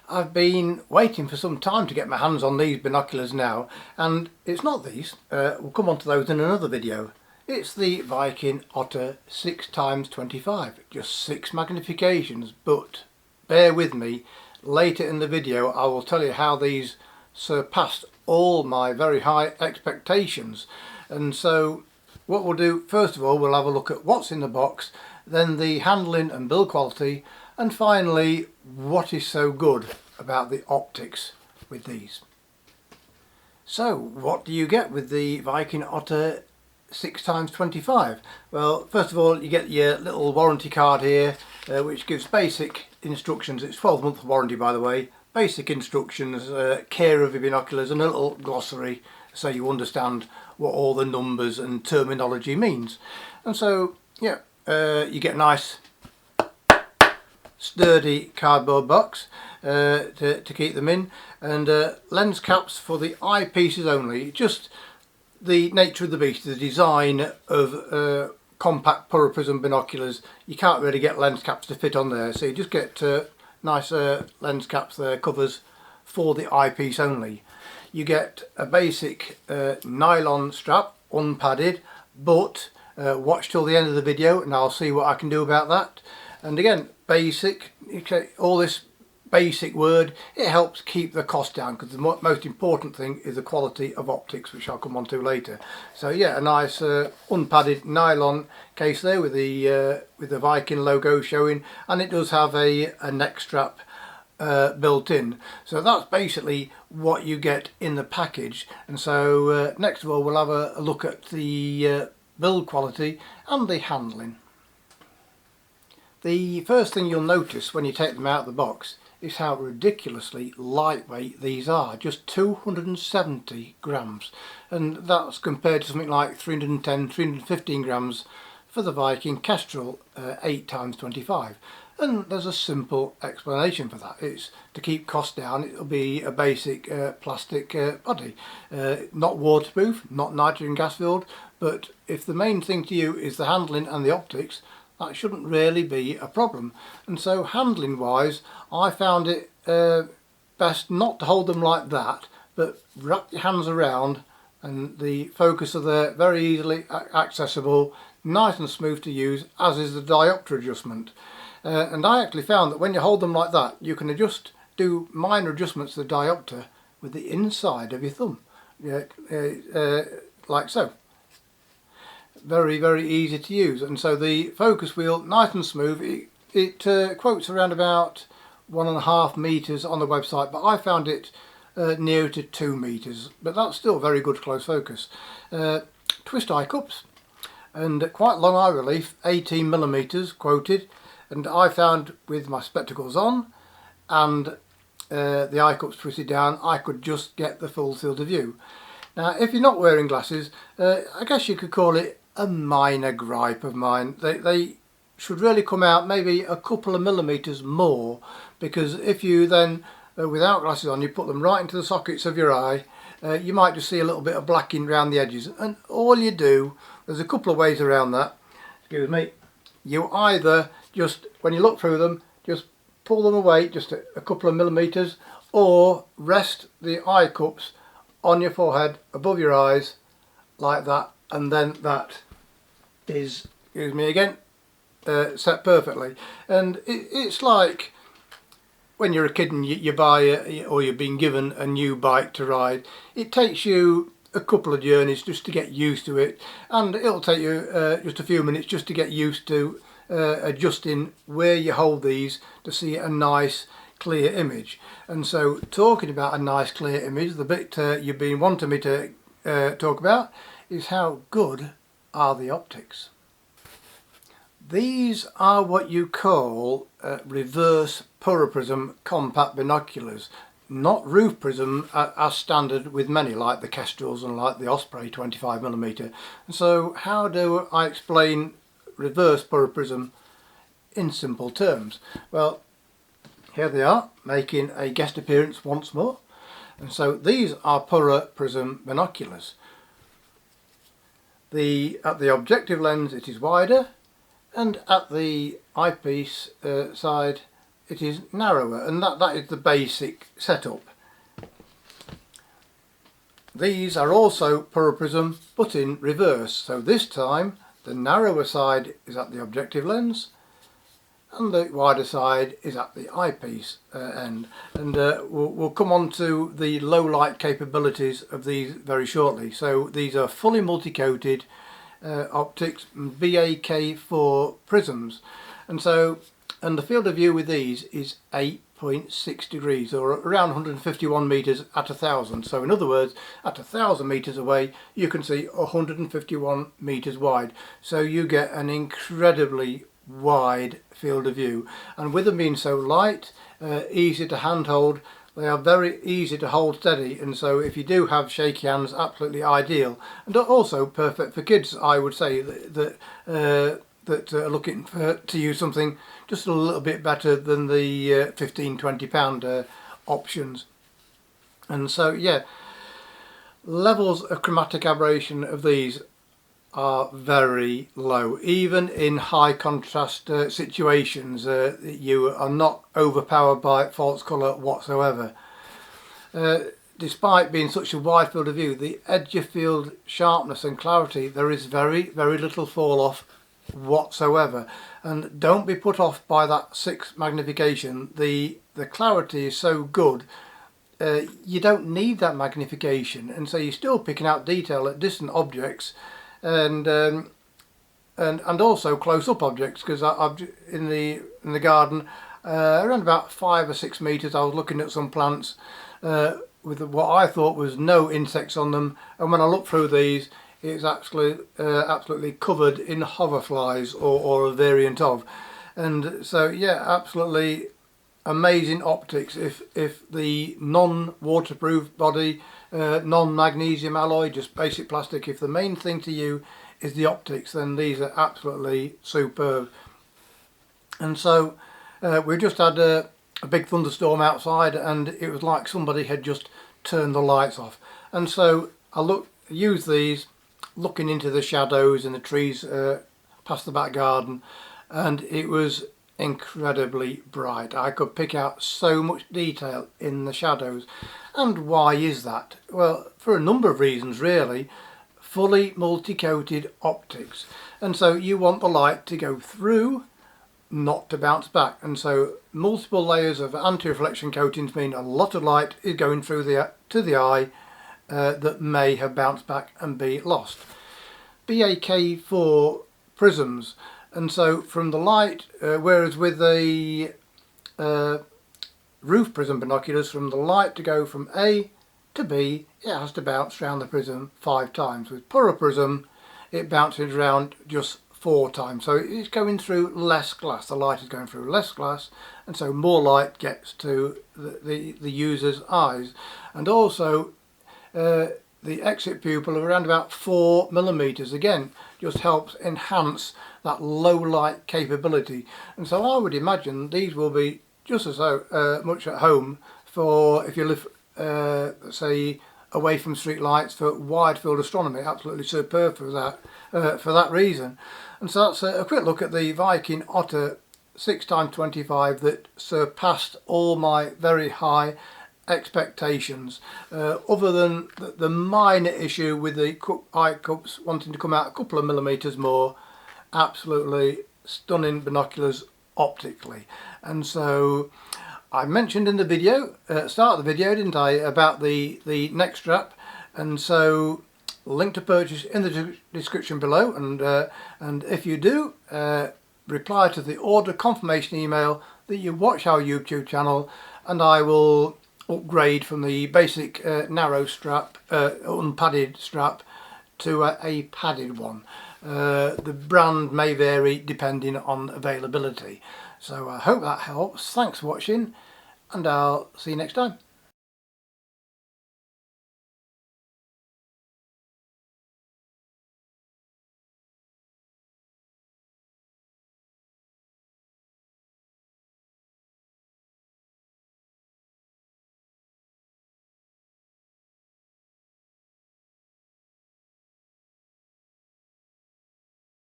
I've been waiting for some time to get my hands on these binoculars now, and it's not these, we'll come on to those in another video. It's the Viking Otter 6x25, just 6 magnifications, but bear with me, later in the video I will tell you how these surpassed all my very high expectations. And so what we'll do, first of all, we'll have a look at what's in the box, then the handling and build quality, and finally what is so good about the optics with these. So what do you get with the Viking Otter 6x25? Well, first of all, you get your little warranty card here, which gives basic instructions. It's 12-month warranty, by the way. Basic instructions, care of your binoculars, and a little glossary so you understand what all the numbers and terminology means. And so yeah, you get a nice sturdy cardboard box to keep them in, and lens caps for the eyepieces only. Just the nature of the beast, the design of compact prism binoculars, you can't really get lens caps to fit on there, so you just get nice lens caps there, covers for the eyepiece only. You get a basic nylon strap, unpadded, but watch till the end of the video and I'll see what I can do about that. And again, basic, all this basic word, it helps keep the cost down, because the most important thing is the quality of optics, which I'll come on to later. So yeah, a nice unpadded nylon case there with the Viking logo showing, and it does have a neck strap built in. So that's basically what you get in the package. And so next of all, we'll have a look at the build quality and the handling. The first thing you'll notice when you take them out of the box is how ridiculously lightweight these are, just 270 grams, and that's compared to something like 310, 315 grams for the Viking Kestrel 8x25. And there's a simple explanation for that. It's to keep costs down. It'll be a basic plastic body, not waterproof, not nitrogen gas filled, but if the main thing to you is the handling and the optics, that shouldn't really be a problem. And so handling wise, I found it best not to hold them like that, but wrap your hands around, and the focus are there, very easily accessible, nice and smooth to use, as is the diopter adjustment. And I actually found that when you hold them like that, you can do minor adjustments to the diopter with the inside of your thumb, like so. Very, very easy to use. And so the focus wheel, nice and smooth. It quotes around about 1.5 meters on the website, but I found it near to 2 meters, but that's still very good close focus. Twist eye cups and quite long eye relief, 18 millimeters quoted, and I found with my spectacles on and the eye cups twisted down, I could just get the full field of view. Now if you're not wearing glasses, I guess you could call it a minor gripe of mine. They should really come out maybe a couple of millimeters more, because if you then without glasses on, you put them right into the sockets of your eye, you might just see a little bit of blacking around the edges. And all you do, there's a couple of ways around that, excuse me, you either just, when you look through them, just pull them away just a couple of millimeters, or rest the eye cups on your forehead above your eyes like that, and then that is, excuse me again, set perfectly. And it's like when you're a kid and you buy or you've been given a new bike to ride. It takes you a couple of journeys just to get used to it, and it'll take you just a few minutes just to get used to adjusting where you hold these to see a nice clear image. And so talking about a nice clear image, the bit you've been wanting me to talk about is how good are the optics. These are what you call reverse prism compact binoculars, not roof prism as standard with many like the Kestrels and like the Osprey 25mm. And so how do I explain reverse prism in simple terms? Well, here they are, making a guest appearance once more. And so these are prism binoculars. At the objective lens it is wider, and at the eyepiece side it is narrower, and that is the basic setup. These are also Prism but in reverse, so this time the narrower side is at the objective lens and the wider side is at the eyepiece end, and we'll come on to the low light capabilities of these very shortly. So these are fully multi-coated optics, BAK4 prisms, and the field of view with these is 8.6 degrees, or around 151 meters at 1,000. So in other words, at 1,000 meters away you can see 151 meters wide, so you get an incredibly wide field of view. And with them being so light, easy to handhold, they are very easy to hold steady, and so if you do have shaky hands, absolutely ideal, and also perfect for kids, I would say, that are looking to use something just a little bit better than the £15–20 options. And so yeah, levels of chromatic aberration of these are very low. Even in high contrast situations, you are not overpowered by false colour whatsoever. Despite being such a wide field of view, the edge of field sharpness and clarity, there is very little fall off whatsoever. And don't be put off by that 6 magnification. The clarity is so good, you don't need that magnification, and so you're still picking out detail at distant objects, and also close-up objects, because I've in the garden around about 5 or 6 meters I was looking at some plants with what I thought was no insects on them, and when I look through these, it's absolutely covered in hoverflies or a variant of. And so yeah, absolutely amazing optics. If the non-waterproof body, non-magnesium alloy, just basic plastic, if the main thing to you is the optics, then these are absolutely superb. And so we've just had a big thunderstorm outside, and it was like somebody had just turned the lights off, and so I use these looking into the shadows and the trees past the back garden, and it was incredibly bright. I could pick out so much detail in the shadows. And why is that? Well, for a number of reasons really. Fully multi-coated optics, and so you want the light to go through, not to bounce back, and so multiple layers of anti-reflection coatings mean a lot of light is going through to the eye that may have bounced back and be lost. BAK4 prisms, and so from the light, whereas with the roof prism binoculars, from the light to go from A to B, it has to bounce around the prism 5 times. With Prism, it bounces around just 4 times, so it's going through less glass. The light is going through less glass, and so more light gets to the user's eyes. And also the exit pupil of around about 4 millimeters, again, just helps enhance that low light capability. And so I would imagine these will be just as much at home for if you live say away from street lights, for wide field astronomy. Absolutely superb for that reason. And so that's a quick look at the Viking Otter 6x25 that surpassed all my very high expectations, other than the minor issue with the eye cups wanting to come out a couple of millimeters more. Absolutely stunning binoculars optically. And so I mentioned in the video, start of the video, didn't I, about the neck strap, and so link to purchase in the description below, and if you do, reply to the order confirmation email that you watch our YouTube channel, and I will upgrade from the basic narrow strap, unpadded strap, to a padded one. The brand may vary depending on availability. So I hope that helps. Thanks for watching, and I'll see you next time.